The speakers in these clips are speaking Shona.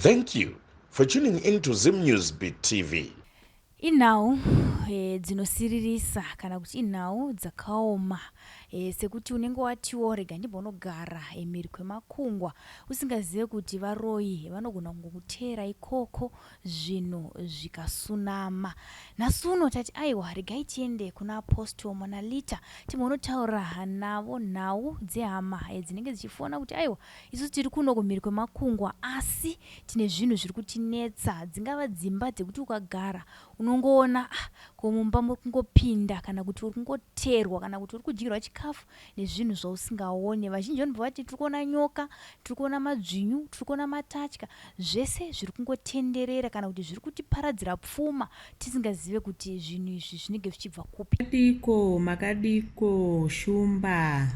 Thank you for tuning in to Zim News Beat TV. Inhau dzinosiririsa kana kuti inhau dzakaoma sekuti unenge watiwo rega ndimbonogara mhiri kwemakungwa usingazive kuti varoyi vanogona kungokutera ikoko zvinhu zvikasunama. Nhasi uno tati aiwa regai tiende kuna Apostle Monalita timbonotaura navo nhau dzehama dzinenge dzichifona kuti aiwa isu tiri kuno kumhiri kwemakungwa asi tine zvinhu zviri kutinetsa, dzingava dzimba dzekuti ukagara unongoona kumumba muri kungopinda kana kuti uri kungoterwa kana kuti uri kudyirwa chikafu nezvinhu zvausingaone. Vazhinji vanobva vati tiri kuona nyoka, tiri kuona madzvinyu, tiri kuona matatya, zvese zviri kungotenderera kana kuti zviri kutiparadzira pfuma tisingazive kuti zvinhu izvi zvinenge zvichibva kupi. Makadiko Shumba,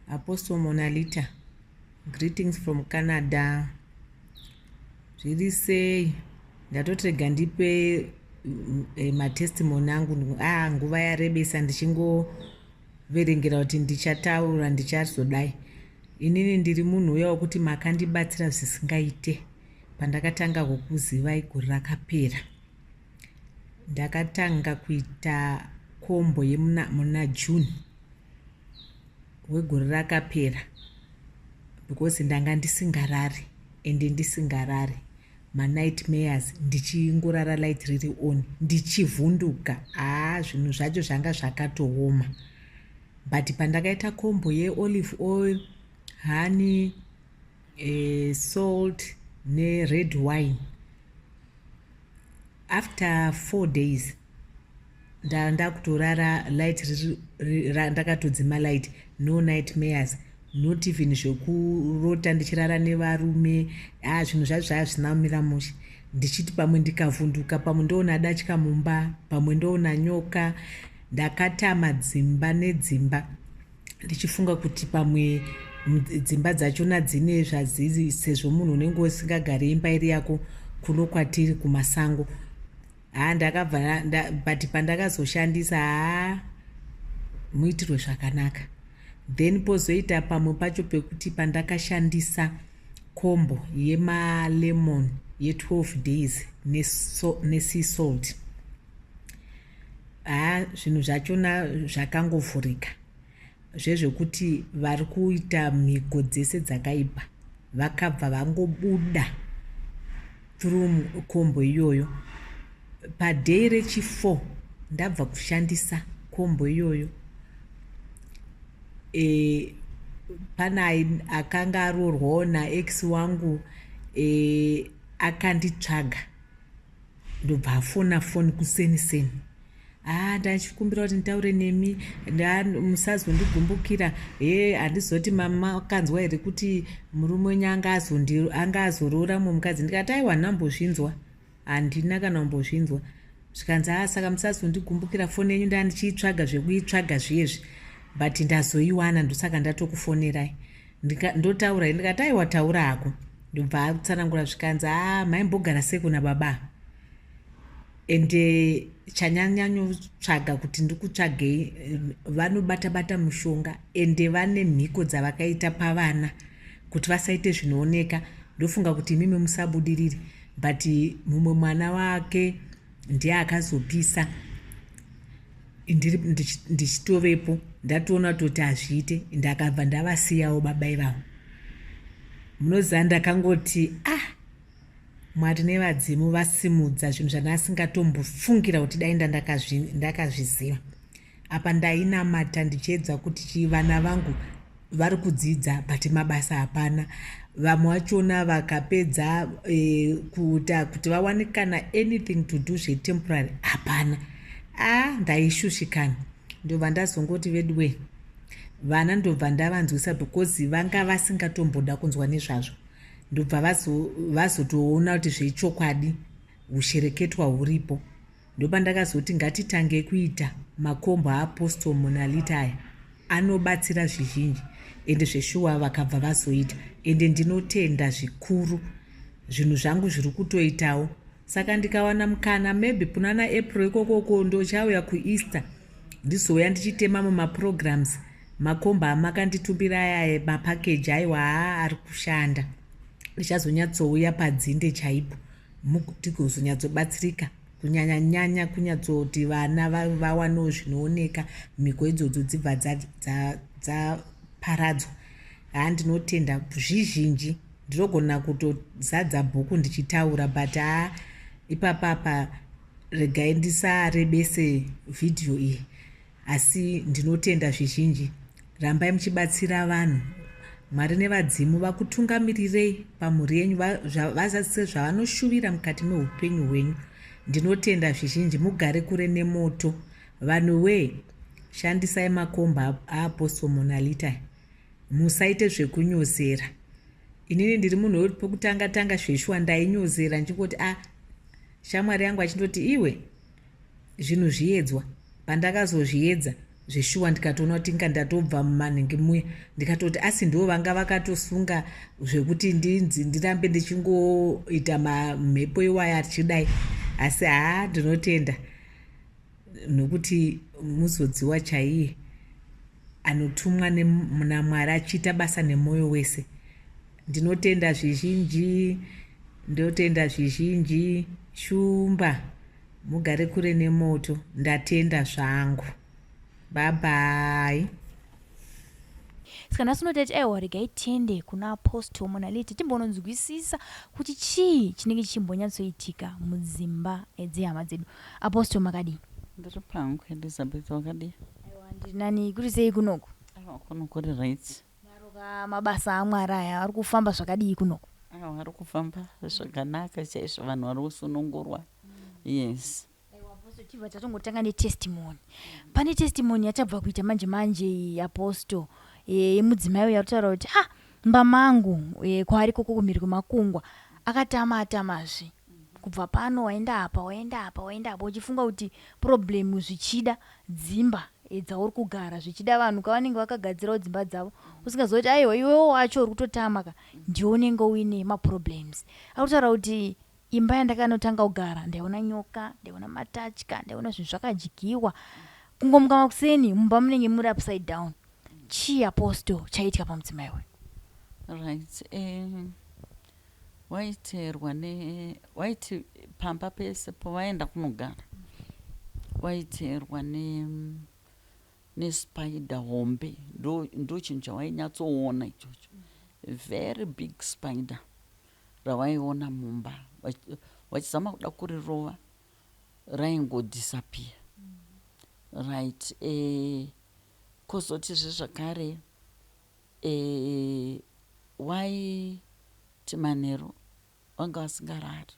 Apostle Monalita, greetings from Canada. Zviri sei? Ndatorega ndipe matestimony angu nguva yarebesa ndichingoverengera kuti ndichataura ndichazodai. Inini ndiri munhu uya wekuti makandibatsira zvisingaite. Pandakatanga kukuziva igore rakapera ndakatanga kuita kombo muna June wegore rakapera because ndanga ndisingarari ende ndisingarari manightmares ndichingorara light riri on ndichivhunduka zvinhu zvacho zvanga zvakatooma. But pandakaita kombo yeolive oil, honey, salt nered wine, after 4 days ndakutorara light ndakatodzima light, no nightmares, not even zvekurota ndichirara nevarume. Zvinhu zvacho zvaya zvinamira mushe ndichiti pamwe ndikavhunduka, pamwe ndoona datya mumba, pamwe ndoona nyoka. Ndakatama dzimba nedzimba ndichifunga kuti pamwe dzimba dzachona dzine zvazizi sezvo munhu unenge usingagari imba iri yako kuno kwatiri kumasango. Ndakabva but pandakazoshandisa muitirwe zvakanaka. Then pozoita pamwe pacho pekuti pandakashandisa kombo yemalemon ye12 days nesea salt, zvinhu zvachona zvakangovhurika zvezvekuti vari kuita mhiko dzese dzakaipa vakabva vangobuda through kombo iyoyo. Padhei rechi4 ndabva kushandisa kombo iyoyo. Pana akanga arorwawo naex wangu akanditsvaga ndobva afona foni kuseniseni. Ndachikumbira kuti nditaure nemi, musazondigumbukira. Handizoti mama akanzwa here kuti murume wenyu anga azoroora mumukadzi. Ndikati aiwa ndambozvinzwa, handina kana kumbozvinzwa. Zvikanzi saka musazondigumbukira, foni yenyu ndandichiitsvaga zvekuitsvaga zviyezvi but ndazoiwana ndosaka ndatokufonerai. Ndotaura ndikati aiwa taura hako. Ndobva atsanangura zvikanzi maimbogara sei kuna baba. Ende chanyanyanyotsvaga kuti ndikutsvagei, vanobata mushonga ende vane mhiko dzavakaita pavana kuti vasaite zvinooneka. Ndofunga kuti mimi musabudiriri, but mumwe mwana wake ndiye akazopisa ndichitovepo ndatoona kuti hazviite, ndakabva ndavasiyawo baba ivavo. Munoziva ndakangoti Mwari nevadzimu vasimudza zvinhu zvandasingatombofungira kuti dainda ndakazviziva. Apa ndainamata ndichiedza kuti vana vangu vari kudzidza but mabasa hapana. Vamwe vachona vakapedza kuita kuti vawane kana anything to do zvetemporary hapana. Ndaishushikana. Ndobva ndazongoti vedwe vana ndobva ndavanzwisa because vanga vasingatomboda kunzwa nezvazvo. Ndobva vazotoona kuti zvechokwadi ushereketwa huripo. Ndopa ndakazoti ngatitange kuita makombo aApostle Monalita aya anobatsira zvizhinji ende zveshuwa vakabva vazoita ende ndinotenda zvikuru zvinhu zvangu zviri kutoitawo. Saka ndikawana mukana maybe punana April ikokoko ndochauya kuEaster ndizouya ndichitema mumaprograms makombo amakanditumbira aya mapackage aiwa ari kushanda. richazonyatsouya padzinde chaipo tigozonyatsobatsirika kunyanyanyanya kunyatsoti vana vawanewo zvinooneka mhiko idzodzo dzibva dzaparadzwa. Ndinotenda zvizhinji ndinogona kutozadza bhuku ndichitaura but ipapapa regai ndisarebese vhidhiyo iyi, asi ndinotenda zvizhinji. Rambai muchibatsira vanhu. Mwari nevadzimu vakutungamirirei pamhuri yenyu, vazadzise zvavanoshuvira mukati meupenyu hwenyu. Ndinotenda zvizhinji. Mugare kure nemoto. Vanhuwe, shandisai makomba aApostle Monalita. Musaite zvekunyozera. Inini ndiri munhu wekutanga zveshua ndainyozera ndichingoti shamwari yangu achindoti iwe zvinhu zviedzwa. Pandakazozviedza zveshuwa ndikatoona kuti inga ndatobva mumanhengi muya, ndikatoti asi ndo vanga vakatosunga zvekuti ndirambe ndichingoita mhepo iwaya achidai. Asi ndinotenda nokuti muzodziwa chaiye anotumwa naMwari achiita basa nemwoyo wese. Ndinotenda zvizhinji. Shumba, mugare kure nemoto. Ndatenda zvangu. Bye bye. Sikana sinotati regai tiende kuna Apostle Monalita timbononzwisisa kuti chii chinenge chichimbonyatsoitika mudzimba dzehama dzedu. Apostle makadi? Ndiri pangu Elizabeth, wakadi? Aiwa, ndiri nani. Kuti sei kunoko? Kunoko kuri right. Maroka mabasa aMwari aya ari kufamba zvakadii kunoko? Ari kufamba zvakanaka chaizvo, vanhu vari kusunungurwa. Yes. Tibva tatongotanga netestimony. Pane testimony yachabva kuita manje Apostle yemudzimai yarutaura kuti mbama angu kwaari koko kumhiri kwemakungwa akatama-tamazve. Kubva pano waenda apa uchifunga kuti problem zvichida dzimba dzauri kugara, zvichida vanhu kavanenge vakagadzirawo dzimba dzavo, usingazoti aiwa iwewo wacho uri kutotamaka ndiwo unenge uine maproblems. Akutaura kuti imba yandakanotanga kugara ndaiona nyoka, ndaiona matatya, ndaiona zvinhu zvakadyiwa. Kungomuka makuseni mumba munenge muri upside down. Chii Apostle chaitika pamudzimai we? Right. Waiti pamba pese pavaenda kunogara waiterwa nespider hombe. Ndo chinhu chawainyatsoona ichocho. Very big spider ravaiona mumba. Wachizama kuda kurirova raingodisappear. Right. Kozotizve zvakare waiti manheru vanga vasingarari.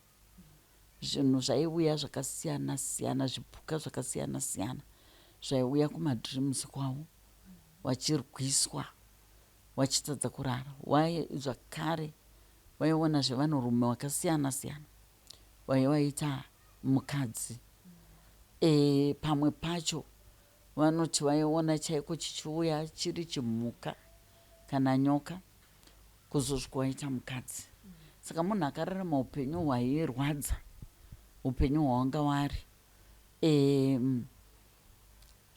Zvinhu zvaiuya zvakasiyana siyana, zvipuka zvakasiyana siyana zvaiuya kumadreams kwavo, vachirwiswa wachitadza kurara. Zvakare waiona zvevanhurume vakasiyana siyana vaivaita mukadzi. Pamwe pacho vanoti vaiona chaiko chichiuya chiri chimhuka kana nyoka kuzosvika waita mukadzi. Saka munhu akararama upenyu hwairwadza, upenyu hwawanga wari,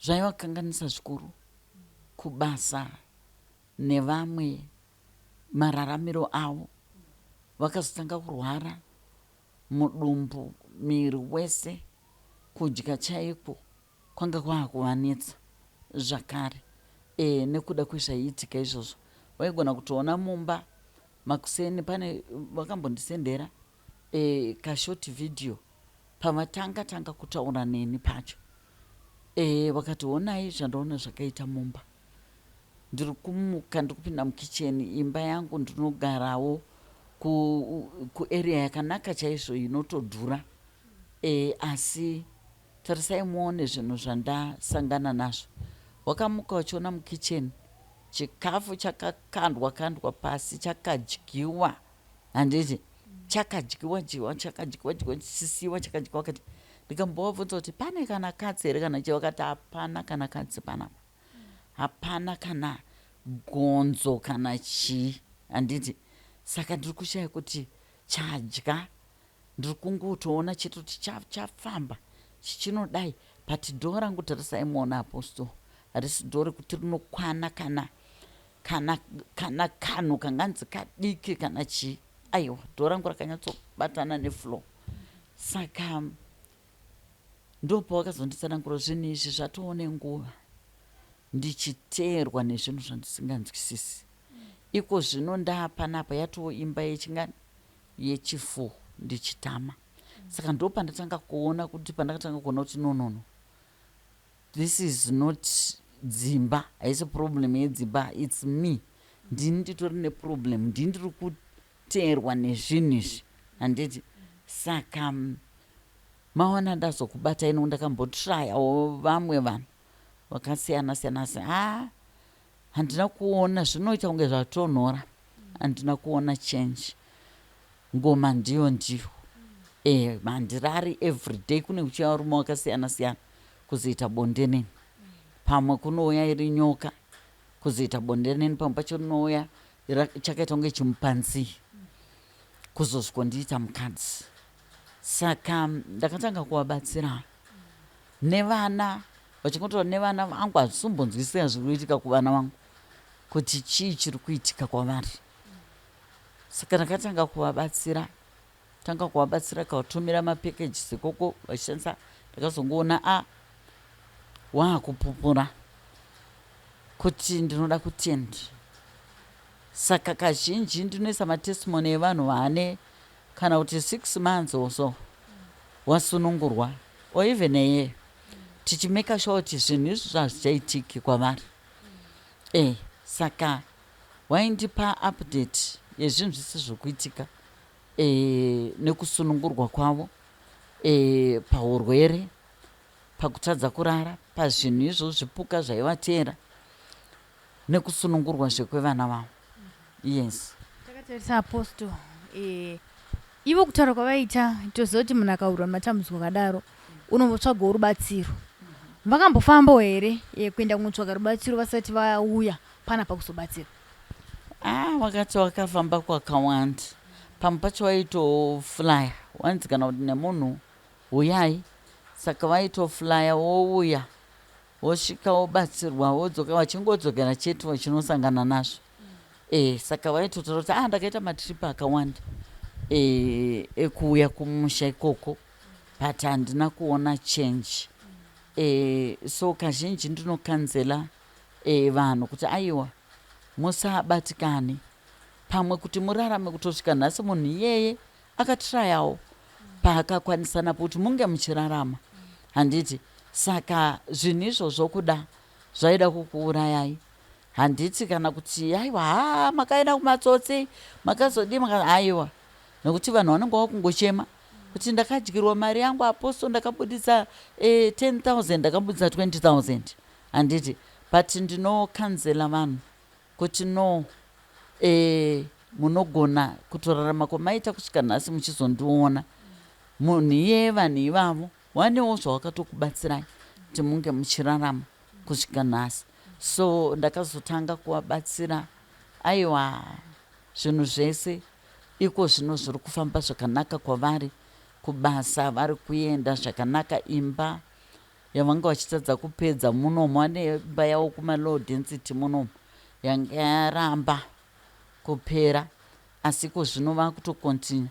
zvaivakanganisa zvikuru kubasa nevamwe, mararamiro avo. Vakazotanga kurwara mudumbu, miri wese, kudya chaiko kwanga kwakuvanetsa zvakare. Nekuda kwezvaiitika izvozvo waigona kutoona mumba makuseni. Pane vakambondisendera kashoti vhidhiyo pavatanga kutaura neni pacho. Vakatoonai zvandaona zvakaita mumba. Ndiri kumuka ndiri kupinda mukicheni, imba yangu ndinogarawo kuarea yakanaka chaizvo inotodhura. Asi tarisai muone zvinhu zvandasangana nazvo. Wakamuka uchiona mukicheni chikafu chakakandwa pasi, chakadyiwa. Handiti chakadyiwa chisiwa chakadyiwa. Kati ndikambovabvunza kuti pane kana katsi here kana chii, vakati hapana kana katsi panapa, hapana kana gonzo kana chii. Handiti saka ndiri kushaya kuti chadya. Ndiri kungotoona chitoti chafamba chichinodai. But dhoo rangu tarisai muona Apostle, harisi dhoo rekuti rinokwana kana kanhu kanganzi kadiki kana chii. aiwa dhoo rangu rakanyatsobatana nefloor. Saka ndopawakazonditsanangura zvinhu izvi zvatoo nenguva ndichiteerwa nezvinhu zvandisinganzwisisi. Iko zvino ndaapanapa yatoo imba yechingani yechi4 ndichitama. Saka ndo pandatanga kuona kuti no, this is not dzimba, haisi problem yedzimba, it's me. Ndini nditori neproblem, ndini ndiri kuteerwa nezvinhu izvi handiti. Saka maona ndazokubata ino ndakambotryawo vamwe vanhu vakasiyana siyana. Handina kuona zvinoita kunge zvatonhora, handina kuona change. Ngoma ndiyo mandirari everyday kune kuchiya varume vakasiyana siyana kuzoita bonde neni. Pamwe kunouya iri nyoka kuzoita bonde neni, pamwe pacho rinouya chakaita kunge chimupanzi kuzosvika ndiita mukadzi. Saka ndakatanga kuvabatsira nevana, vachingotaura nevana vangu hazvisimbonzwisisa zviri kuitika kuvana vangu kuti chii chiri kuitika kwavari. Saka ndakatanga kuvabatsira, kautumira mapackage ikoko vachishandisa. Ndakazongoona waakupupura kuti ndinoda kutenda. Saka kazhinji ndinoisa matestimony evanhu vane kana kuti 6 months or so wasunungurwa, or even a tichimeka sure kuti zvinhu izvi zvazvichaitiki kwavari. Saka waindipa update yezvinhu zvese zvokuitika nekusunungurwa kwavo, paurwere, pakutadza kurara, pazvinhu izvo zvipuka zvaivateera, nekusunungurwa zvekwevana vavo. Yes. Takatarisa apostle, ivo kutaura kwavaita toziva kuti munhu akaurwa nematambudziko akadaro unombotsvagawo rubatsiro. Vakambofambawo here kuenda kunotsvaga rubatsiro vasati vauya pana pakuzobatsira? Vakati vakafamba kwakawanda. Pamwe pacho vaitoflya, wanzikana kuti nemunhu uyai. Saka vaitoflya wouya wosvika wobatsirwa wodzoka, vachingodzokera chete vachinosangana nazvo. Saka vaitotaura kuti ndakaita matripi akawanda ekuuya kumusha ikoko, but handina kuona change. So kazhinji ndinokanzela vanhu kuti aiwa musabatikane, pamwe kuti murarame kutosvika nhasi munhu iyeye akatrayawo paakakwanisa napo kuti munge muchirarama, handiti. Saka zvinhu izvozvo kuda zvaida kukuurayai. Handiti kana kuti aiwa makaenda kumatsotsi makazodii aiwa, nekuti vanhu vanenge vakungochema kuti ndakadyirwa mari yangu aposto, ndakabudisa 10,000 ndakabudisa 20,000, handiti. But ndinokanzela vanhu kuti no, munogona kutorarama kwamaita kusvika nhasi muchizondiona. Munhu iye vanhu ivavo wanewo zvawakatokubatsirai kuti munge muchirarama kusvika nhasi. So ndakazotanga kuvabatsira. Aiwa zvinhu zvese iko zvino zviri kufamba zvakanaka kwavari, kubasa vari kuenda zvakanaka. Imba yavanga vachitadza kupedza munomu, ane imba yavo kumalow density munomu yanga yaramba kupera, asi ko zvino vakutokontinua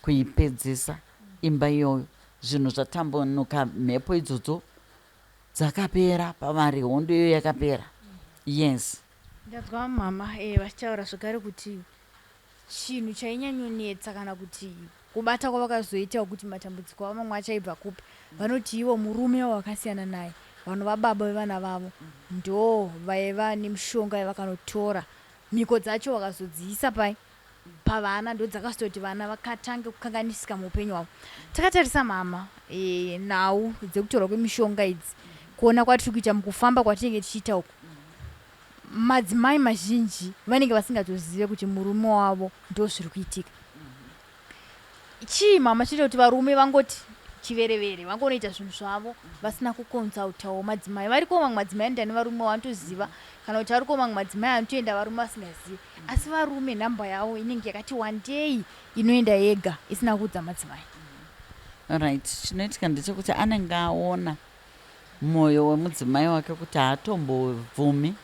kuipedzisa imba iyoyo. Zvinhu zvatambonuka, mhepo idzodzo dzakapera pavari, hondo iyo yakapera. Yes. Ndazwa mama vachitaura zvakare kuti chinhu chainyanyonetsa kana kuti kubata kwavakazoita kuti matambudziko avo mamwe achaibva kupi, vanoti ivo murume wakasiyana naye, vanhu vababa vevana vavo ndo vaiva nemishonga yavakanotora, mhiko dzacho vakazodziisa pavana, ndo dzakazototi vana vakatange kukanganisika muupenyu hwavo. Takatarisa mama nhau dzekutorwa kwemishonga idzi, kuona kwatiri kuita mukufamba kwatinenge tichiita uku, madzimai mazhinji vanenge vasingatozive kuti murume wavo ndo zviri kuitika. Chii mama chinoita kuti varume vangoti chiverevere, vangonoita zvinhu zvavo vasina kukonsautawo madzimai? Variko mamwe madzimai anoenda nevarume vanotoziva, kana kuti variko mamwe madzimai anotoenda varume vasingazivi, asi varume nhamba yavo inenge yakati wandei, inoenda yega isina kuudza madzimai. Right. Chinoitika ndechekuti anenge aona mwoyo wemudzimai wake kuti haatombobvumi,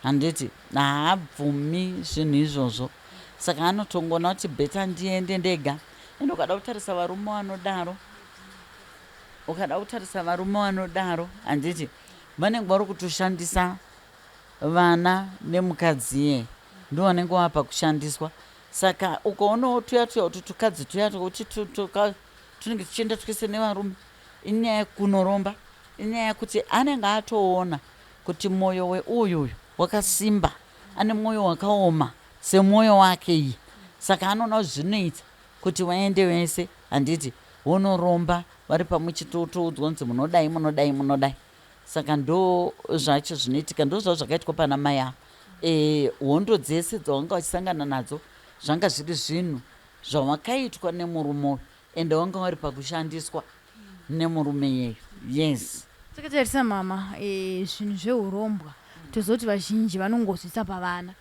handiti haabvumi zvinhu izvozvo. saka anotongona kuti bheta ndiende ndega. Ende ukada kutarisa varume vanodaro handiti vanenge vari kutoshandisa vana nemukadzi ye ndo vanenge vapa kushandiswa. Saka ukaonawo tuya kuti tukadzi tuya kuti tunenge tuchienda twese nevarume, inyaya yekunoromba, inyaya yekuti anenge atoona kuti mwoyo weuyu wakasimba, ane mwoyo wakaoma semwoyo wake iyi. Saka anoona zvinoita kuti vaende vese handiti vonoromba vari pamwe chitoudzwa kunzi munodai. Saka ndo zvacho zvinoitika, ndo zvavo zvakaitwa pana mai avo. Hondo dzese dzavanga vachisangana nadzo zvanga zviri zvinhu zvavakaitwa nemurume uyu, ende vanga vari pakushandiswa nemurume yeyo. Yes, takatarisa mama zvinhu zveurombwa tozoti vazhinji vanongozvisa pavana.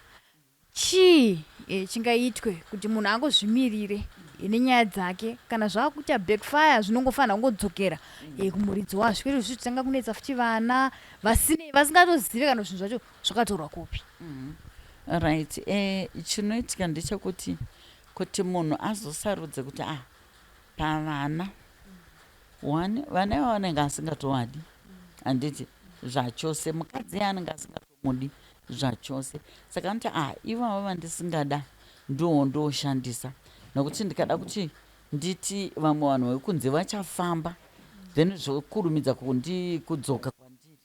Chii chingaitwe kuti munhu angozvimirire nenyaya dzake, kana zvakuita backfire zvinongofanira kungodzokera kumuridzi wazvo, kwete zvichitanga kunetsa futi vana vasingatozive kana zvinhu zvacho zvakatorwa kupi. Right. Chinoitika ndechekuti kuti munhu azosarudze kuti pavana vana iva vanenge asingatovadi handiti zvachose, mukadzi anenge asingatomudi zvachose. Saka anoti ivava vandisingada ndoshandisa, nokuti ndikada kuti nditi vamwe vanhu vekunze vachafamba then zvokurumidza kudzoka kwandiri.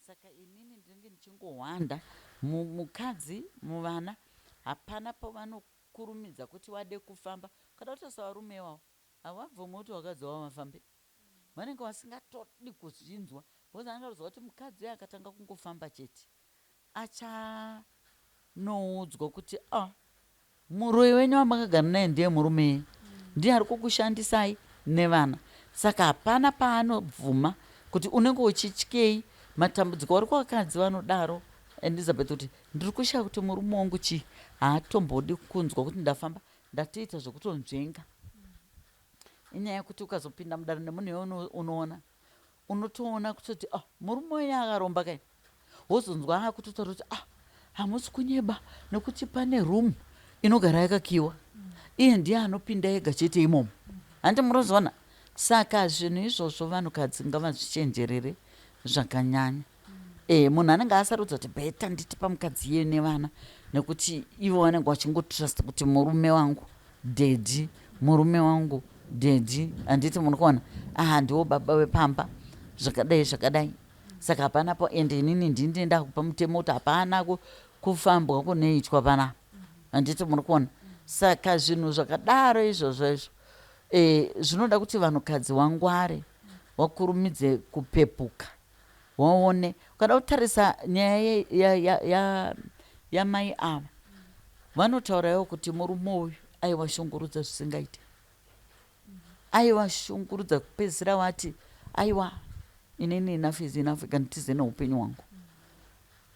Saka inini ndinenge ndichingohwanda mukadzi muvana, hapana pavanokurumidza kuti vade kufamba. Kada kutarisa varume ivavo havabvume kuti vakadzi vavo vafambe, vanenge vasingatodi kuzvinzwa, because anenge achiziva kuti mukadzi uyo akatanga kungofamba chete achanoudzwa kuti muroi wenyu wamakagara naye ndiye murume, ndiye ari kukushandisai nevana. Saka hapana paanobvuma kuti unenge uchityei. Matambudziko ari kuvakadzi vanodaro Elizabeth kuti ndiri kushaya kuti murume wangu chii haatombodi kunzwa kuti ndafamba ndatoita zvokutonzvenga. Inyaya yekuti ukazopinda mudare nemunhu iwe unotoona kutoti murume wenyu akaromba kai, wozonzwa akutotaura kuti hamusi kunyeba nekuti pane rumu inogara yakakiwa, iye ndiye anopinda ega chete imomo, handi munoziona. Saka zvinhu izvozvo vanhukadzi ngavazvichenjerere zvakanyanya. Munhu anenge asarudza kuti bheta nditi pamukadzi iye nevana, nekuti ivo vanenge vachingotrust kuti murume wangu dedi, murume wangu dedi, handiti munokuona ndiwo baba wepamba zvakadai. Saka hapanapo, ende inini ndini ndakupa mutemo kuti hapana kufambwa kunoitwa panapa, handiti munokuona. Saka zvinhu zvakadaro izvozvo zvinoda kuti vanhukadzi wangware, wakurumidze kupepuka, waone. Ukada kutarisa nyaya yamai ava, vanotaurawo kuti murume uyu aivashungurudza zvisingaite, aivashungurudza kupedzisira vati aiwa inini enough is enough, kandize neupenyu hwangu.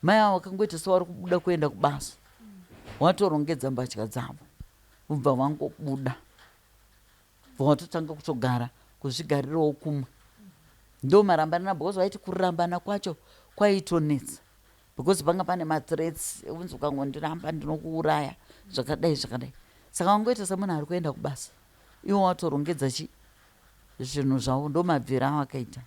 Mai avo vakangoita sevari kubuda kuenda kubasa, watorongedza mbatya dzavo, ubva vangobuda, watotanga kutogara kuzvigarirawo kumwe. Ndo marambana, because vaiti kurambana kwacho kwaitonetsa, because panga pane mathreats unzi ukangondiramba ndinokuuraya zvakadai. Saka wangoita semunhu ari kuenda kubasa, iwo watorongedza zvinhu zvavo, ndo mabvira awakaita.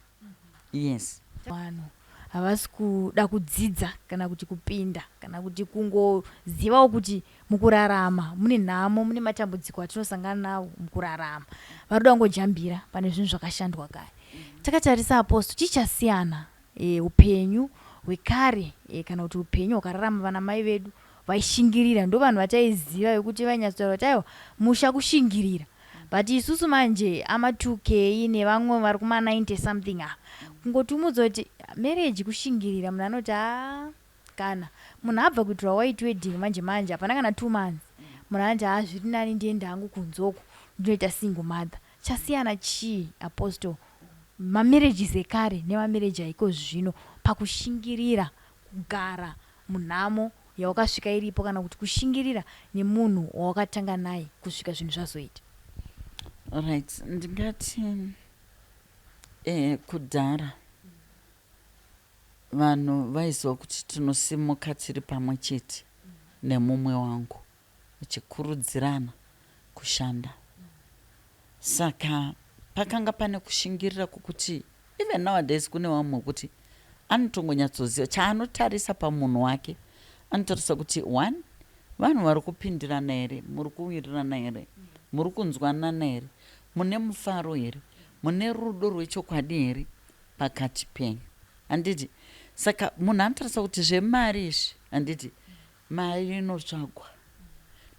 Yes, vanhu havasi kuda kudzidza kana kuti kupinda kana kuti kungozivawo kuti mukurarama mune nhamo, mune matambudziko atinosangana nawo mukurarama. Vari kuda kungojambira pane zvinhu zvakashandwa kare. Takatarisa aposto chichasiyana upenyu hwekare kana kuti upenyu hwakararama vana mai vedu vaishingirira. Ndo vanhu vataiziva vekuti vainyatsotaura kuti aiwa musha kushingirira. But isusu manje ama2K nevamwe vari kuma90 something kungotumudza kuti marriage kushingirira. Munhu anoti kana munhu abva kuitirwa white wedding manje hapana kana 2 months, munhu anoti zviri nani ndiende hangu kunzoko ndinoita single mother. Chasiyana chii apostle mamarriages ekare nemamarriage aiko zvino pakushingirira, kugara munhamo yawakasvika iripo, kana kuti kushingirira nemunhu wawakatanga naye kusvika zvinhu zvazoita? Right, ndingati kudhara vanhu vaiziva kuti tinosimuka tiri pamwe chete nemumwe wangu, muchikurudzirana kushanda. Saka pakanga pane kushingirira kwokuti even nowadays kune vamwe kuti anotongonyatsoziva chaanotarisa pamunhu wake. Anotarisa kuti 1 vanhu vari kupindirana here, muri kuwirirana here, muri kunzwanana here, mune mufaro here, mune rudo rwechokwadi here pakati penyu. Handiti saka munhu anotarisa kuti zvemari izvi, handiti mari inotsvagwa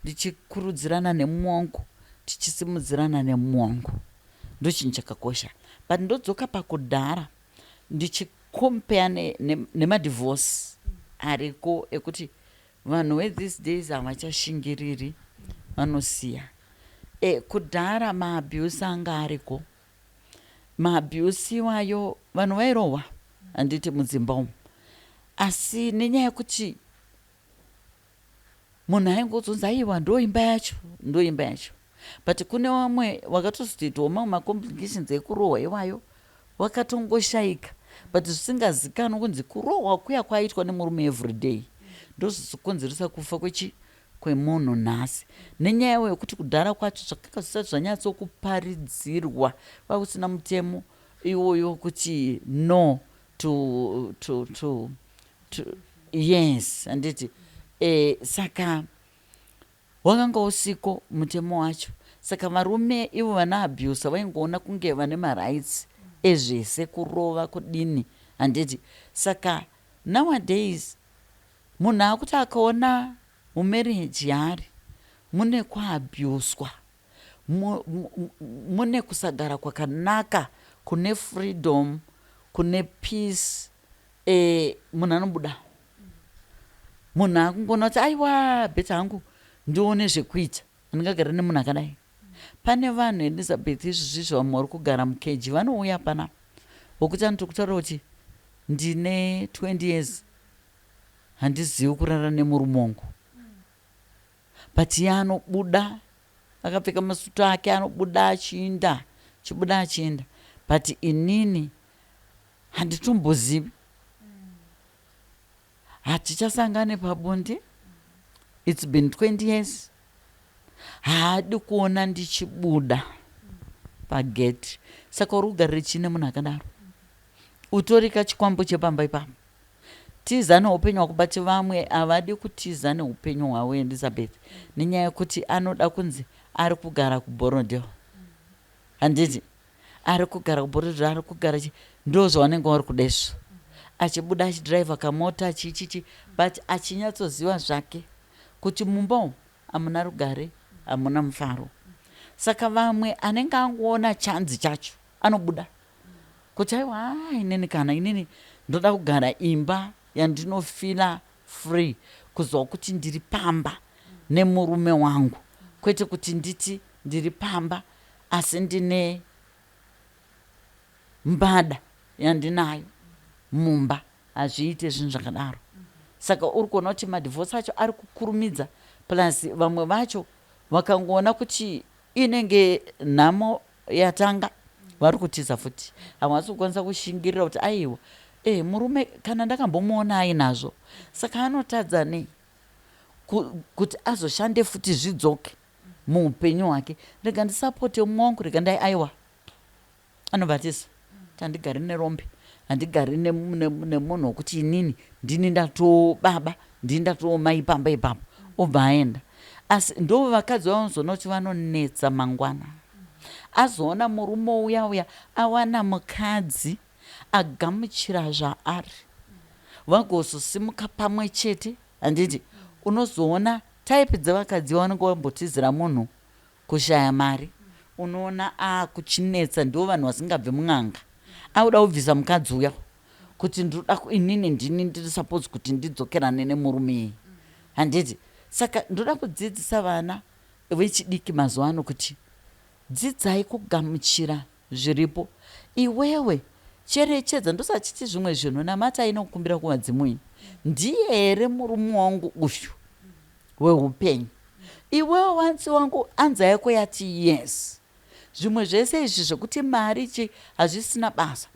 ndichikurudzirana nemumwe wangu, tichisimudzirana nemumwe wangu, ndo chinhu chakakosha. But ndodzoka pakudhara ndichikompea nemadivhosi ariko ekuti vanhu wethese days havachashingiriri, vanosiya. Kudhara maabuse anga ariko, maabuse iwayo vanhu vairohwa, handiti mudzimba umu, asi nenyaya yekuti munhu aingodzonzi aiwa ndoimba yacho, ndoimba yacho. But kune vamwe wakatozotoitawo mamwe macomplications ekurohwa iwayo wakatongoshayika, but zvisingazikanwa kunzi kurohwa kuya kwaiitwa nemurume everyday ndozvizokonzeresa kufa kwemunhu nhasi. Nenyaya yekuti kudhara kwacho zvakanga zvisati zvanyatsokuparidzirwa, kwakusina mutemo iwoyo kuti no to yes, handiti saka wakanga usiko mutemo wacho. Saka varume ivo vana abuse vaingoona kunge vane marights ezvese, kurova kudini, handiti. Saka nowadays munhu akuti akaona mumarriage yaari mune kuabuswa, mune kusagara kwakanaka, kune freedom, kune peace, munhu anobuda. Munhu akungona kuti aiwa bheta hangu ndione zvekuita, ndingagara nemunhu akadai. Pane vanhu Elizabeth izvizvi vamwe vari kugara mukeji vanouya pana wokuti anotokutaura kuti ndine 20 years handizivi kurara nemurume wangu, but iye anobuda akapfeka masutu ake, anobuda achiinda, but inini handitombozivi, hatichasangane pabonde, it's been 20 years, haadi kuona ndichibuda pageti. Saka uri kugarire chine munhu akadaro, utorika chikwambo chepamba ipapo. Tiza neupenyu hwako, but vamwe havadi kutiza neupenyu hwavo Elizabeth, nenyaya yekuti anoda kunzi ari kugara kuBorodale, handiti ari kugara kuBorodale, ari kugara ndo zvavanenge vari kudesvo, achibuda achidhiraivha kamota achichichi, but achinyatsoziva zvake kuti mumba umu hamuna rugare, hamuna mufaro. Saka vamwe anenge angoona chanzi chacho anobuda kuti aiwa inini kana inini ndoda kugara imba yandinofila free, kuzwa kuti ndiri pamba nemurume wangu, kwete kuti nditi ndiri pamba asi ndine mbada yandinayo mumba. Hazviite zvinhu zvakadaro. Saka uri kuona kuti madivhosi acho ari kukurumidza, plus vamwe vacho vakangoona kuti inenge nhamo yatanga, vari kutiza futi. Havasi kukwanisa kushingirira kuti aiwa murume kana ndakambomuona ainazvo, saka anotadza nei kuti azoshande futi zvidzoke muupenyu hwake. Rega ndisapote mumwe wangu, rega ndai aiwa anobhatisa kuti handigari nerombe, handigari nemunhu wokuti inini ndini ndatoo baba, ndini ndatoo mai pamba ipapo, obva aenda. Asi ndo vakadzi vanozoona kuti vanonetsa mangwana. Azoona murume uya awana mukadzi agamuchira zvaari, vagozosimuka pamwe chete, handiti. Unozoona taipi dzevakadzi vanenge vambotizira munhu kushaya mari, unoona kuchinetsa, ndo vanhu vasingabve mun'anga, auda kubvisa mukadzi uya kuti ndoda inini ndini ndiri suppose kuti ndidzokerane nemurume, handiti. Saka ndoda kudzidzisa vana vechidiki mazuva ano kuti dzidzai kugamuchira zviripo. Iwewe cherechedza, ndosachiti zvimwe zvinhu, namatai nokukumbira kuvadzimui, ndiye here murume wangu uyu weupenyu? Iwewe wanzi wangu anza yako yati yes. Zvimwe zvese izvi zvekuti mari hazvisina basa,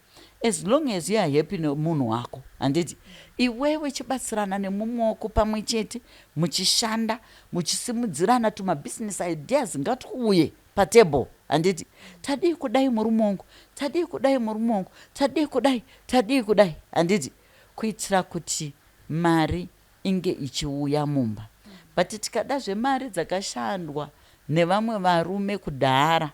as long as you are happy nemunhu wako, handiti. iwewe chibatsirana nemumaoko pamwe chete, muchishanda, muchisimudzirana tumabhizinesi ideas ngatuuye patable. Handiti tadii kudai murume wangu, tadii kudai murume wangu, tadii kudai. Handiti kuitira kuti mari inge ichiuya mumba. But tikada zvemari dzakashandwa nevamwe varume kudhara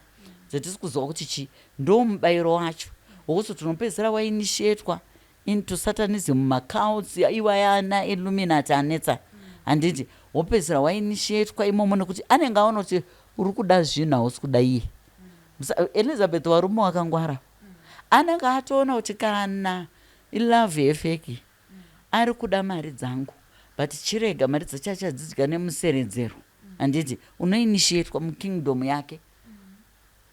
dzetisi kuziva kuti chi ndo mubayiro wacho wokuti tinopedzera wainitiatwa into satanism mumacults iwayana illuminati anetsa. Handiti wopedzera wainitiatwa imomo nekuti anenge aona kuti uri kuda zvinhu hausi kuda iye. Elizabeth warume wakangwara anenge atoona kuti kana ilove yefeki ari kuda mari dzangu, but chirega mari dzachachadzidya nemuseredzero. Handiti unoinitiatwa mukingdom yake,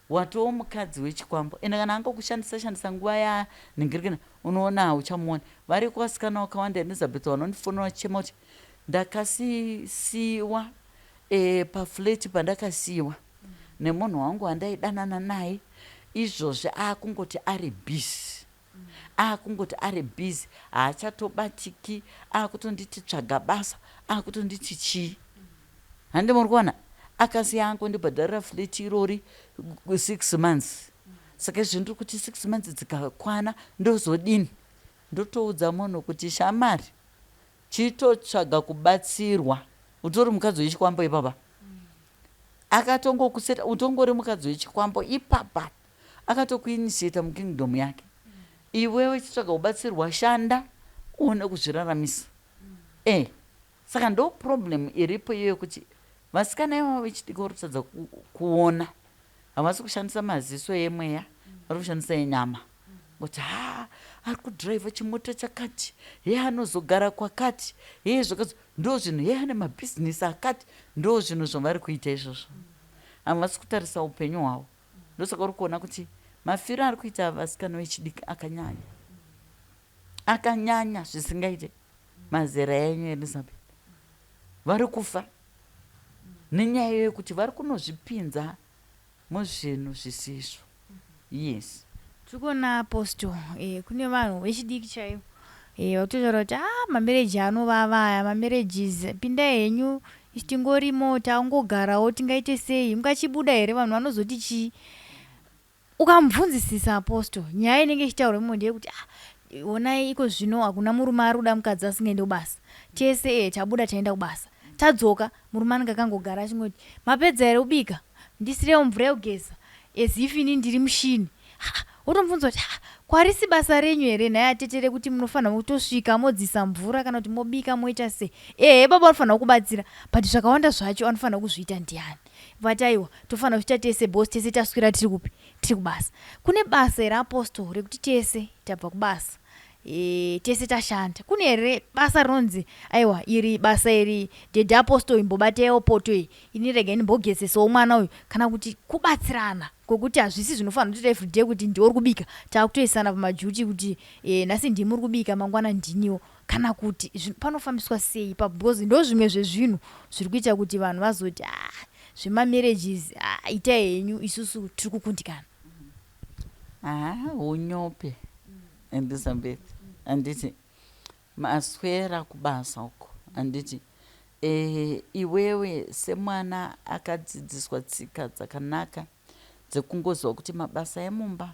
watoo mukadzi wechikwambo, ende kana angokushandisa nguva yanhingirikana unoona hauchamuoni. Vari kuvasikana wakawanda Elizabeth vanondifonera vachema kuti ndakasiyiwa pafleti pandakasiyiwa nemunhu wangu wandaidanana naye, izvozvi akungoti ari busy, akungoti ari busy, haachatobatiki, akutonditi tsvaga basa, akutonditi chii. Handi muri kuona akasiya angondibhadharira fleti irori 6 months. Saka izvi ndiri kuti 6 months dzikakwana ndozodini, ndotoudza munhu kuti shamari chitotsvaga kubatsirwa. Utori mukadzi wechikwambo ipapa, akatongokuseta, utongori mukadzi wechikwambo ipapa, akatokuinitiata mukingdom yake. Iwewe chitsvaga kubatsirwa, shanda uone kuzviraramisa. Saka ndo problem iripo iyoyo kuti vasikana ivavo vechidiki vari kutadza kuona, havasi kushandisa maziso emweya, vari kushandisa enyama. Kuti ari kudhiraivha chimota chakati, ye anozogara kwakati, ye zvakazi, ndo zvinhu, ye ane mabhizinesi akati, ndo zvinhu zvavari kuita izvozvo. Havasi kutarisa upenyu hwavo. Ndosaka uri kuona kuti mafiro ari kuita vasikana vechidiki akanyanya zvisingaite. Mazera yenyu Elizabeth vari kufa nenyaya yekuti vari kunozvipinza muzvinhu zvisizvo. Yes, Tukona apostle kune vanhu vechidiki chaivo vatotaura kuti mamereji anovava aya, mamereji pindai henyu tingorimo taungogarawo tingaite sei, mungachibuda here vanhu vanozoti chii. Ukamubvunzisisa apostle, nyaya inenge ichitaurwa imo ndeyekuti onai iko zvino hakuna murume ari kuda mukadzi asingaende kubasa, tese tabuda taenda kubasa, tadzoka murume anenge akangogara achingoti mapedza here kubika, ndisirewo mvura yekugeza, as if ini ndiri mushini. Wotomubvunza kuti kwarisi basa renyu here naye atetere kuti munofanira kutosvika modzisa mvura kana kuti mobika moita sei. Baba anofanira kubatsira, but zvakawanda zvacho anofanira kuzviita ndiani. Vataiwa tofanira kuchita tese bosi, tese taswira tiri kupi, tiri kubasa. Kune basa here apostle rekuti tese tabva kubasa, tese tashanda. Kune here basa rinonzi aiwa iri basa iri dedhi apostle imbobatewo poto iyi, ini rega inimbogezesawo mwana uyu, kana kuti kubatsirana kwekuti hazvisi zvinofanira kutoita everyday kuti ndiori kubika taakutoisana pamajuti kuti nhasi ndimi uri kubika mangwana ndiniwo, kana kuti panofambiswa sei ipapo, because ndo zvimwe zvezvinhu zviri kuita kuti vanhu vazoti zvemamarriages itai henyu isusu tiri kukundikana. Unyope Elizabeth. Handiti maswera kubasa uko. Handiti iwewe semwana akadzidziswa tsika dzakanaka dzekungoziva kuti mabasa emumba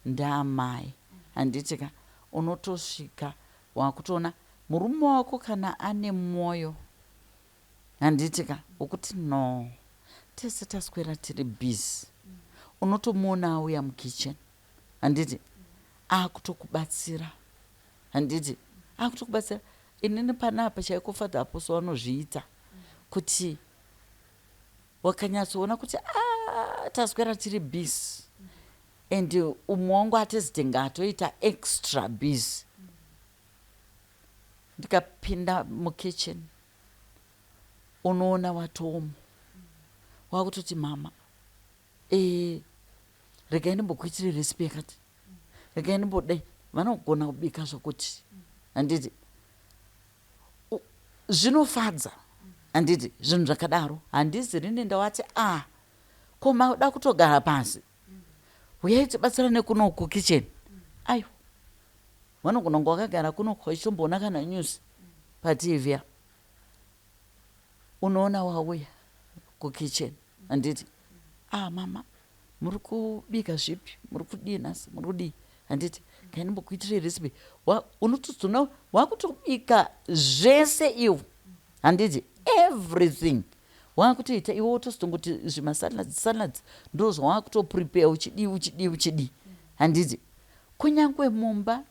ndaamai. Handitika unotosvika wakutoona murume wako kana ane mwoyo, handitika wokuti no, tese taswera tiri busy, unotomuona auya mukicheni, handiti akutokubatsira, handiti akutokubatsira. Inini panapa chaiko Father Apostle vanozviita kuti wakanyatsoona kuti taswera tiri busy, and umwe wangu atezitenga atoita extra busy. Ndikapinda mukitchen unoona watomo wakutoti mama regai ndimbokuitire recipe yakati, regai ndimbodai, vanogona kubika zvokuti, handiti zvinofadza, handiti zvinhu zvakadaro. Handizi rini ndawati koma uda kutogara pasi uyai tibatsira nekuno kukitchen, aiwa vanogona kunge wakagara kuno kwachitomboona kana news paTV, unoona wauya kukitchen handiti mama muri kubika zvipi, muri kudii nhasi, muri kudii, handiti kainimbokuitire recipe, unotozona wakutobika zvese iwo, handiti everything wakutoita iwe wotozotongoti zvimasalads ndo zvawakutoprepare uchidii, handiti kunyange mumba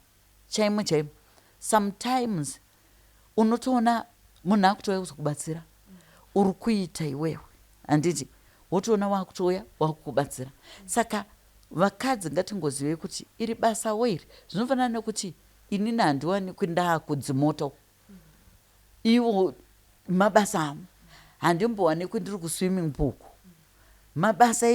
chaimo sometimes unotoona munhu akutouya kuzokubatsira uri kuita iwewe, handiti wotoona wakutoya wakukubatsira. Saka vakadzi ngatingozivei kuti iri basa weri, zvinofanana nekuti inini handiwanikwi ndaakudzimota iwo mabasa amo, handimbowanikwi ndiri kuswimming pool, mabasa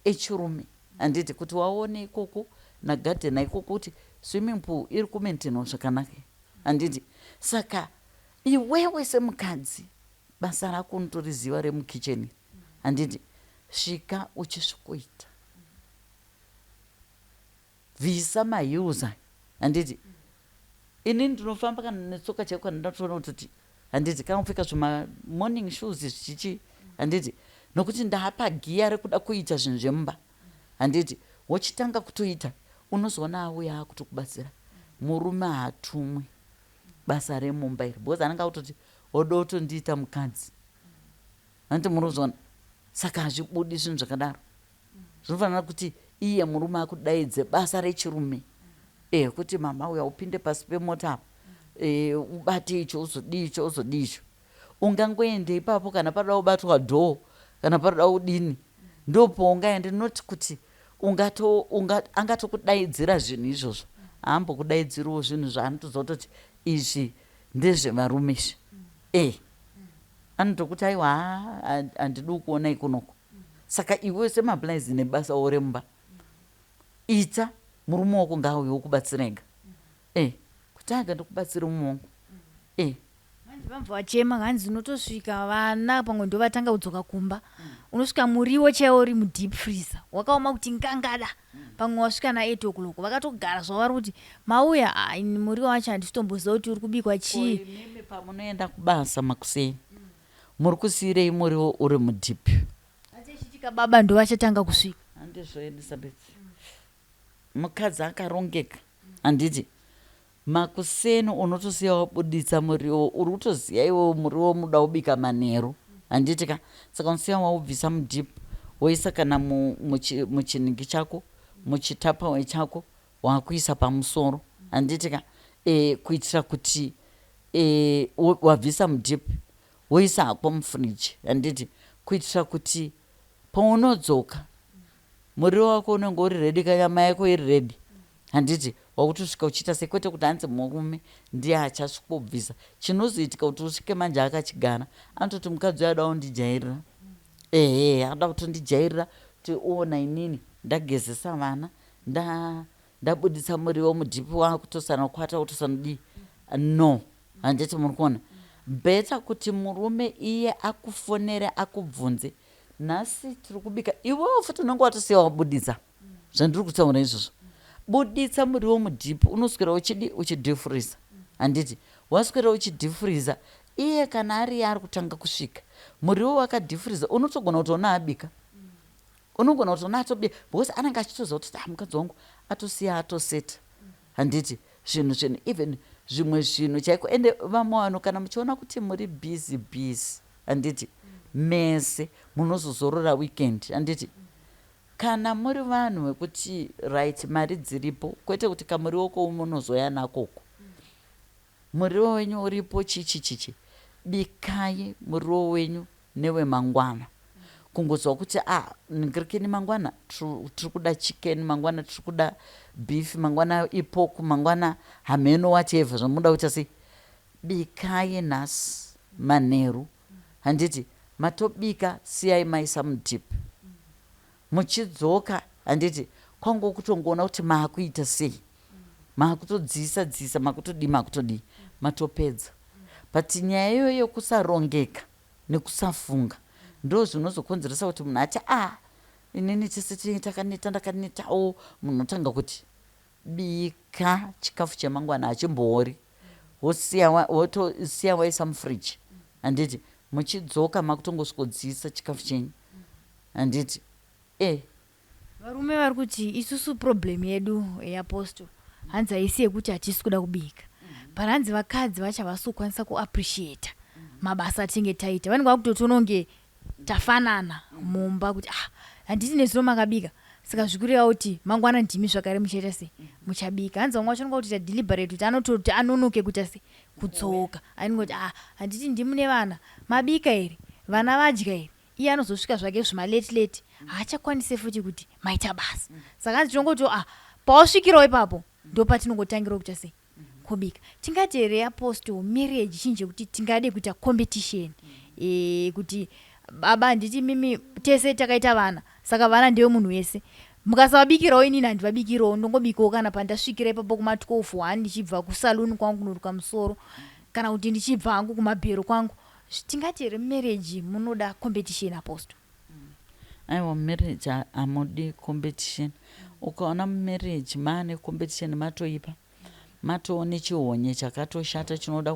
echirume, handiti kuti waone ikoko nagadhena ikoko kuti swimming pool iri kumaintenwa zvakanaka, handiti. Saka iwewe semukadzi basa rako unotoriziva remukicheni, handiti svika uchisvikoita bvisa maheels, handiti inini ndinofamba kana netsoka chaiko kana ndatoona kutoti handiti kana kupfeka zvima morning shoes zvichichi, handiti nokuti ndaapagiya rekuda kuita zvinhu zvemumba, handiti wochitanga kutoita unozoona auya akutokubatsira. Murume hatumwe basa remumba iri because anenge akutoti oda kutondiita mukadzi, handiti munozoona. Saka hazvibudi zvinhu zvakadaro, zvinofanira kuti iye murume akudaidze basa rechirume, kuti mama uya upinde pasi pemota apa, ubate icho uzodii icho. Ungangoende ipapo kana padoda kubatwa dhoo kana padoda kudini, ndopaungaende, noti kuti angatokudaidzira zvinhu izvozvo, haambokudaidziriwo zvinhu zvaanotozototi izvi ndezvevarume izvi, anotokuti aiwa handidi kuona ikunoko. Saka iwe semaplaizi nebasa remumba ita, murume wako ngaauyewo kubatsira ega, kuti aga ndikubatsire mume wangu, hanzi vamva vachema, hanzi unotosvika vana pamwe ndo vatanga kudzoka kumba, unosvika muriwo chaiwo uri mudeep freezer wakaoma kuti ngangada, pamwe wasvika na8 o'clock vakatogara zvavo vari kuti mauya muriwo wacho handisitomboziva kuti uri kubikwa chii. Mimi pamunoenda kubasa makuseni muri kusiyirei muriwo uri mudeep? Asi chichika baba ndo vachatanga kusvika, handizvo Elizabeth, mukadzi akarongeka, handiti makuseni unotosiya wabuditsa muriwo, uri kutoziya iwe muriwo muda kubika manheru, handiti ka. Saka unosiya waubvisa mudeep woisa kana muchiniki chako, muchitapawe chako wakuisa pamusoro, handiti ka, kuitira kuti wabvisa mudeep woisa hako mufriji, handiti kuitira kuti paunodzoka muriwo wako unenge uri redi, kanyama yako iri redi, handiti wakutosvika uchiita sekwete kuti hanzi murume ndiye achasvikobvisa. Chinozoitika kuti usvike manje akachigara anototi mukadzi uya ada kundijairira, ada kutondijairira kuti ona inini ndagezesa vana, ndabuditsa muriwo mudhipi wakutosana kwata kutosanodii, no, handiti muri kuona. Beta kuti murume iye akufonere akubvunze, nhasi tiri kubika, iwewo futi unenge watosiya wabuditsa. Zvandiri kutaura izvozvo, buditsa muriwo mudhipi, unoswera uchidhifuriza, handiti waswera uchidhifuriza, iye kana ari ari kutanga kusvika muriwo wakadhifuriza, unotogona kutoona abika, unogona kutoona atobika, because anenge achitoziva kuti mukadzi wangu atosiya atoseta, handiti zvinhu even zvimwe zvinhu chaiko. Ende vamwe vanhu kana muchiona kuti muri busy, handiti mese munozozorora weekend, handiti kana muri vanhu vekuti right mari dziripo, kwete kuti kamuriwo koumunozoya nakoko, muriwo wenyu uripo chichi, bikai muriwo wenyu newemangwana, kungozwa kuti ngirikeni mangwana tiri kuda chicken, mangwana tiri kuda beef, mangwana ipoku, mangwana hameno whatever zvamuda kuita sei, bikai nhasi manheru, handiti matobika siyai maisa mudhipi, muchidzoka, handiti kwangu kutongoona kuti maakuita sei, maakutodzisa makutodii, matopedza. But nyaya iyoyo yekusarongeka nekusafunga ndo zvinozokonzeresa kuti munhu ati inini chese ndakanetawo, munhu otanga kuti wotobika chikafu chemangwana hachimbori, wotosiya waisa mufriji, handiti muchidzoka makutongosvikodziisa chikafu chenyu, handiti varume vari kuti isusu problem yedu yeapostle hanzi haisi yekuti hatisi kuda kubika, but hanzi vakadzi vachavasi kukwanisa kuappreciata mabasa atinge taita. Vanenge vakutotononge tafanana mumba kuti handiti nezvino makabika, saka zvikureva kuti mangwana ndimi zvakare muchaita sei, muchabika. Hanzi vamwe vachononga kuti tadeliberate kuti anototi anonoke kuita sei, kudzoka. Anenge kuti handiti ndimune vana, mabika here, vana vadya here. Iye anozosvika zvake zvimaleti haachakwanise futi kuti maita basa. Saka hanzi tinongoti pawasvikirawo ipapo ndo patinongotangira kuita sei, kubika. Tingati here apostle marriage chinje kuti tingade kuita competition, kuti baba handiti mimi tese takaita vana, saka vana ndewe munhu wese, mukasavabikirawo inini handivabikirawo, ndongobikawo kana pandasvikira ipapo kuma12 ndichibva kusaluni kwangu kunoruka musoro, kana kuti ndichibva hangu kumabhero kwangu. Tingati here marriage munoda competition apostle? Aiwa, marriage hamudi competition. Ukaona mumarriage maane competition matoipa, matoone chihonye chakatoshata chinoda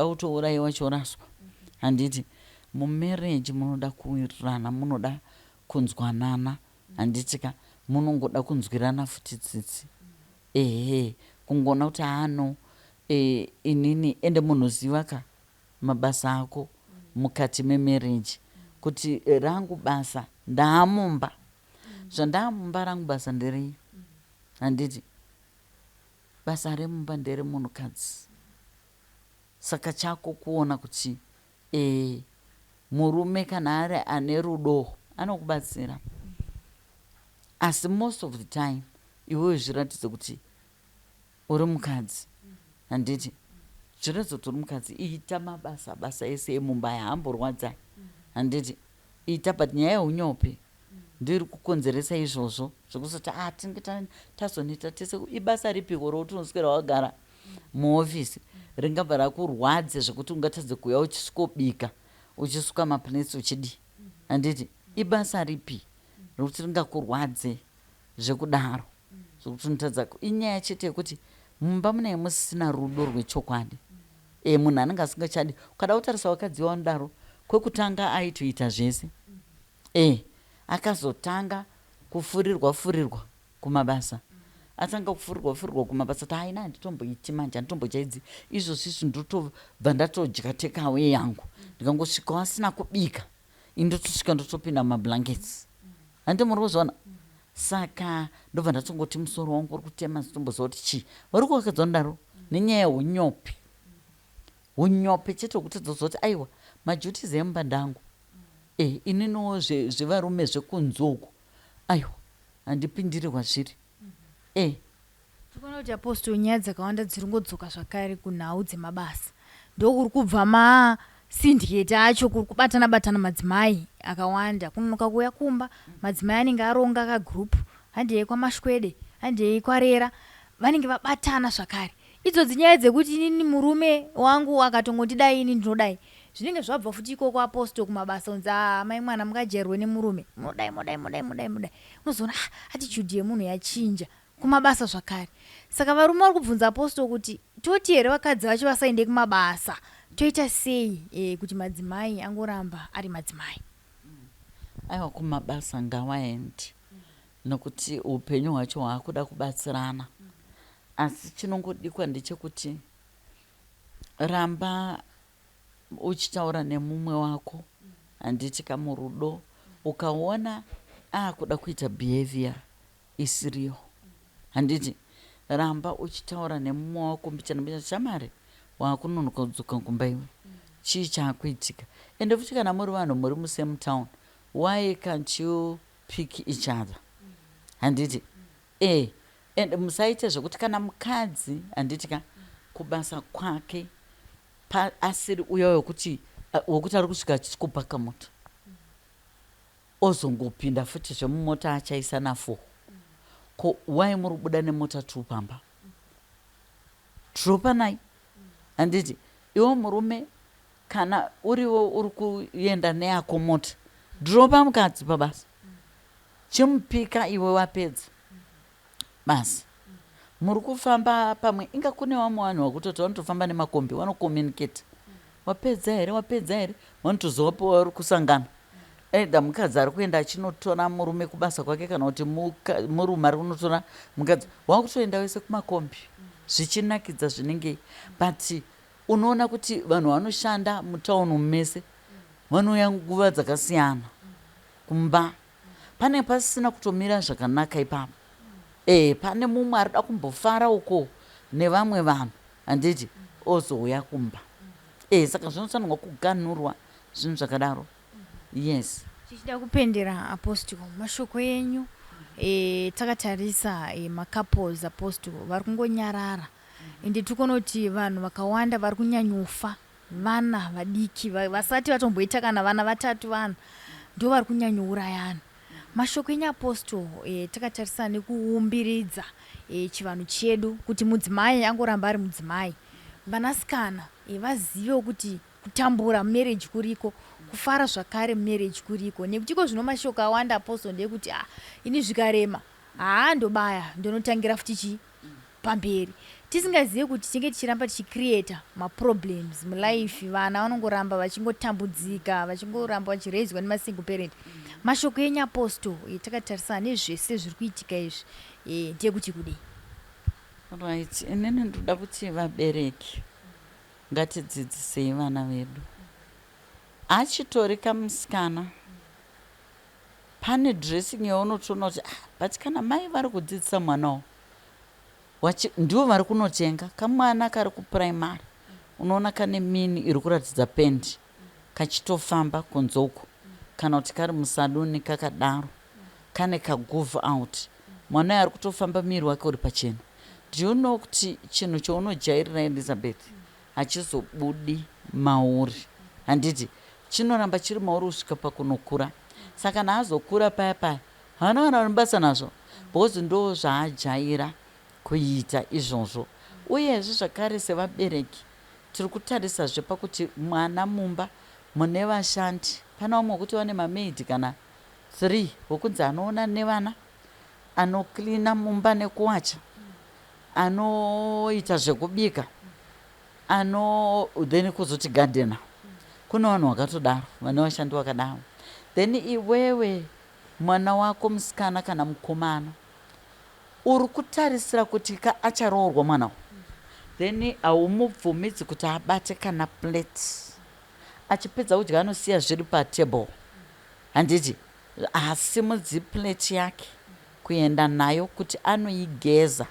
kutourayiwa choraswa. Handiti mumarriage munoda kuwirirana, munoda kunzwanana, handitika munongoda kunzwirana futi tsitsi. Kungona kuti inini ende munoziva ka mabasa ako mukati memarriage, kuti rangu basa ndaamumba, zvandaamumba rangu basa nderei, handiti basa remumba ndere munhukadzi. Saka chako kuona kuti murume kana ari ane rudo anokubatsira, asi most of the time iwewe zviratidze kuti uri mukadzi, handiti zviratidze kuti uri mukadzi, ita basa ese emumba yahamborwadza, handiti ita. But nyaya yeunyope ndiri kukonzeresa izvozvo zvokusati tinge tazonita tese. Ibasa ripiko routonoswera wagara muofisi ringabva rakurwadze zvekuti ungatadze kuuya uchisvikobika, uchisuka mapinetsi uchidi, handiti ibasa ripi rokuti ringakurwadze zvekudaro, zvokuti unotadza. Inyaya chete yekuti mumba munenge musisina rudo rwechokwadi. Munhu anenge asingachadi, ukada kutarisa wakadzi wanodaro, kwekutanga aitoita zvese, akazotanga kufurirwa kumabasa, atanga kufurirwa kumabasa, kuti haina handitomboiti manje, handitombochaidzi izvozvizvi, ndotobva ndatodya takeaway yangu, ndikangosvikawo asina kubika, indotosvika ndotopinda mumablankets, handi muri kuzviona. Saka ndobva ndatongoti musoro wangu uri kutema, zitomboziva kuti chii vari kuwakadzi vanodaro, nenyaya yeunyope. Unyope chete wokutadza kuzoti aiwa majutis emumba ndangu, ininiwo zvevarume zvekunzoku, aiwa handipindirirwa zviri. Tinoona kuti apostle nyaya dzakawanda dziri ngodzoka zvakare kunhau dzemabasa, ndokuri kubva masindicate acho, kuri kubatana madzimai akawanda, kunonoka kuuya kumba madzimai anenge aronga kagroup, handei kwamashwede, handei kwarera, vanenge vabatana zvakare. Idzodzi nyaya dzekuti inini murume wangu akatongoti dai ini ndinodai, zvinenge zvabva futi ikoko apostle kumabasa, unzi mai mwana mukajairwe nemurume, munodai. Unozoona attitude yemunhu yachinja kumabasa zvakare. Saka varume vari kubvunza apostle kuti toti here vakadzi vacho vasaende kumabasa, toita sei kuti madzimai angoramba ari madzimai? Aiwa, kumabasa ngavaendi, nokuti upenyu hwacho hwakuda kubatsirana. Asi chinongodikwa ndechekuti ramba uchitaura nemumwe wako, handiti kamurudo, ukaona kuda kuita behavior isiriyo, handiti ramba uchitaura nemumwe wako mbichana shamari wakunonoka kudzoka kumba iwe, chii chaakuitika. Ende futi kana muri vanhu muri musame town, why can't you pick each other, handiti ende musaite zvekuti kana mukadzi handitika kubasa kwake asiri uya wokuti ari kusvika achikupaka mota, ozongopinda futi zvemumota achaisa na4, ko wai muri kubuda nemota 2 pamba, dropa nai, handiti iwo murume kana uriwo uri kuenda neyako mota, dropa mukadzi pabasa, chimupika iwe wapedza basi, muri kufamba pamwe inga kune vamwe vanhu vakutoti vanotofamba nemakombi vanokomunicate wapedza here vanotozovapo vari kusangana either mukadzi ari kuenda achinotora murume kubasa kwake kana kuti murume ari kunotora mukadzi wakutoenda wese kumakombi zvichinakidza zvinenge but unoona kuti vanhu vanoshanda mutauni mese vanouya nguva dzakasiyana kumba pane pasisina kutomira zvakanaka ipapo pane mumwe arida kumbofara uko nevamwe vanhu handiti ozouya kumba saka zvinofanirwa kuganhurwa zvinhu zvakadaro. Yes, tichida kupendera apostol mashoko enyu takatarisa macouples apostol vari kungonyarara ende tikuona kuti vanhu vakawanda vari kunyanyofa vana vadiki vasati vatomboita kana vana vatatu vanhu ndo vari kunyanyourayana. Mashoko enyu apostol takatarisa nekuumbiridza chivanhu chedu kuti mudzimai angoramba ari mudzimai, vanasikana vazive kuti kutambura marriage kuriko, kufara zvakare marriage kuriko, nekuti iko zvino mashoko awanda apostol ndekuti ini zvikarema ndobaya ndonotangira futi pamberi, tisingazive kuti tinge tichiramba tichicreata maproblems mulife. Vana vanongoramba vachingotambudzika, vachingoramba vachiraiswa nemasingle parent. Mashoko enyu apostol takatarisa nezvese zviri kuitika izvi ndekuti kudii? Right, inini ndoda kuti vabereki ngatidzidzisei vana vedu. Achitori kamusikana pane dressing yaunotoona kuti but kana mai vari kudzidzisa mwanawo ndivo vari kunotenga kamwana kari kupuraimari unoona kane mini iri kuratidza pendi kachitofamba kunzoko, kana kuti kari musaduni kakadaro kane kagove out, mwana ari kutofamba miri wake uri pachena. Do you know kuti chinhu chaunojairira Elizabeth hachizobudi mauri, handiti chinoramba chiri mauri kusvika pakunokura. Saka naazokura paya paya hana kana vanobasa nazvo because ndo zvaajaira kuita izvozvo. Uyezve zvakare sevabereki tiri kutarisazve pakuti mwana mumba mune vashandi, pana vamwe wekuti vane mamaid kana 3 wokunzi anoona nevana, anoklina mumba nekuwacha, anoita zvekubika, then kuzoti gadhena. Kuna vanhu vakatodaro, vane vashandi vakadaro. Then iwewe mwana wako musikana kana mukomana uri kutarisira kuti acharoorwa mwanawo, then haumubvumidzi kuti abate kana plate. Achipedza kudya anosiya zviri patable, handiti asimudzi plate yake kuenda nayo kuti anoigeza,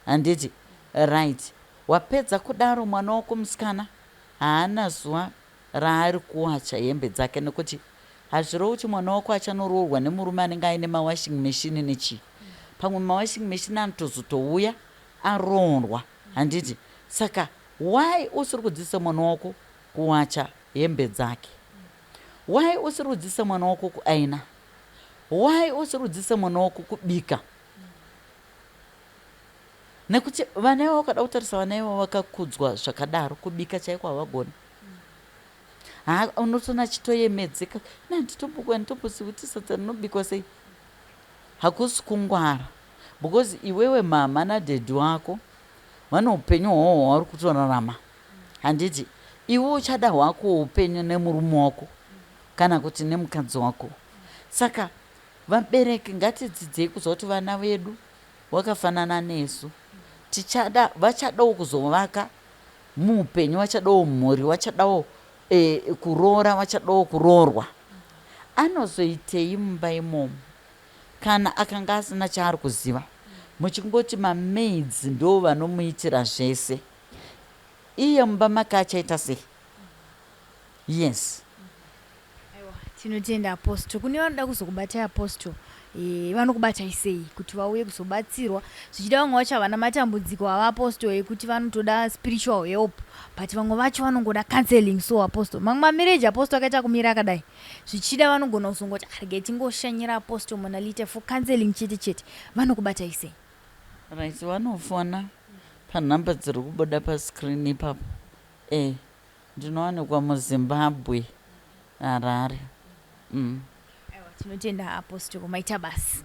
handiti right. Wapedza kudaro mwana wako musikana haana zuva raari kuwacha hembe dzake, nekuti hazvirevo kuti mwana wako achanoroorwa nemurume anenge aine mawashing machine nechii. Pamwe mawashing machine anotozotouya aroorwa, handiti. Saka why usiri kudzidzisa mwana wako kuwacha hembe dzake? Why usiri kudzidzisa mwana wako kuaina? Why usiri kudzidzisa mwana wako kubika? Nekuti vana ivo wakada kutarisa vana ivo vakakudzwa zvakadaro, kubika chaiko havagoni. Unotoona achitoyemedzeka, nditombosiwutisa dzarinobikwa sei. Hakusi kungwara, because iwewe mama nadhedhi wako vane upenyu hwavo hwavari kutorarama, handiti iwe uchada hwako upenyu nemurume wako kana kuti nemukadzi wako. Saka vabereki ngatidzidzei kuziva kuti vana vedu vakafanana nesu, vachadawo kuzovaka muupenyu, vachadawo mhuri, vachadawo kuroora, vachadawo kuroorwa. Anozoitei mumba imomo kana akanga asina chaari kuziva, muchingoti mamaids ndo vanomuitira zvese, iye mumba make achaita sei? Yes. Tinotenda apostol. Kune vanoda kuzokubatai apostol, vanokubatai sei kuti vauye kuzobatsirwa? Zvichida vamwe vacho havana matambudziko avaapostol ekuti vanotoda spiritual help, but vamwe vacho vanongoda counseling. So apostol, mamwe mamarriage apostol akaita kumira akadai, zvichida vanogona kuzongoti regai tingoshanyira apostol monalite for counseling chete chete. Vanokubatai sei? Right, vanofona panhamba dziri kubuda pascreen ipapo. Ndinowanikwa muZimbabwe, Harare. Tinotenda apostol, maita basi.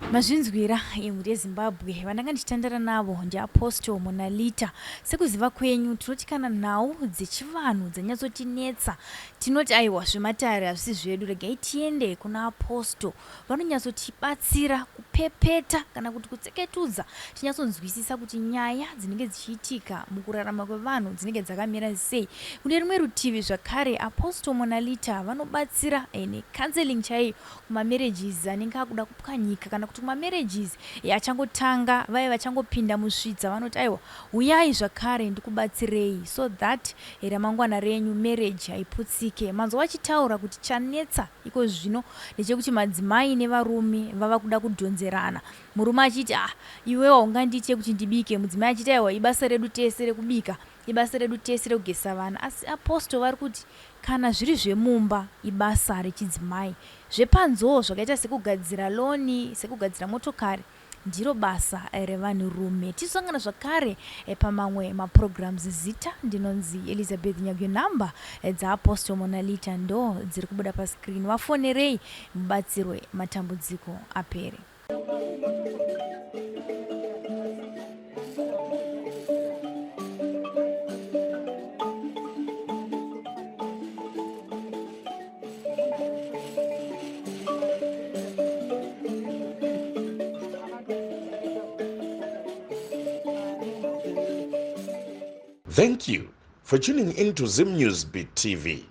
mazvinzwira imwe rezimbabwe vandanga ndichitandara navo ndiapostle monalita. Sekuziva kwenyu tinoti kana nhau dzechivanhu dzanyatsotinetsa tinoti aiwa zvematare hazvisi zvedu, regai tiende kuna apostle vanonyatsotibatsira kupepeta kana kuti kutseketudza tinyatsonzwisisa kuti nyaya dzinenge dzichiitika mukurarama kwevanhu dzinenge dzakamira sei. Kune rimwe rutivi zvakare apostle monalita vanobatsira necounseling chaiyo kumamarriages anenge akuda kupwanyika kana kuti kumamarriages achangotanga vaya vachangopinda musvitsa vanoti aiwa uyai zvakare ndikubatsirei so that ramangwana renyu marriage haiputsike. manzwa vachitaura kuti chanetsa iko zvino ndechekuti madzimai nevarume vava kuda kudhonzerana. Murume achiti iwewa ungandiite kuti ndibike, mudzimai achiti aiwa ibasa redu tese rekubika, ibasa redu tese rekugesa vana. Asi apostle vari kuti kana zviri zvemumba ibasa rechidzimai, zvepanzoo zvakaita sekugadzira loni, sekugadzira motokari ndiro basa revanhurume. Tisangana zvakare pamamwe maprograms. Zita ndinonzi Elizabeth Nyagwe. Namba dzaapostle monalita ndo dziri kubuda paskrini. Vafonerei mubatsirwe matambudziko apere. Thank you for tuning into Zim News Beat TV.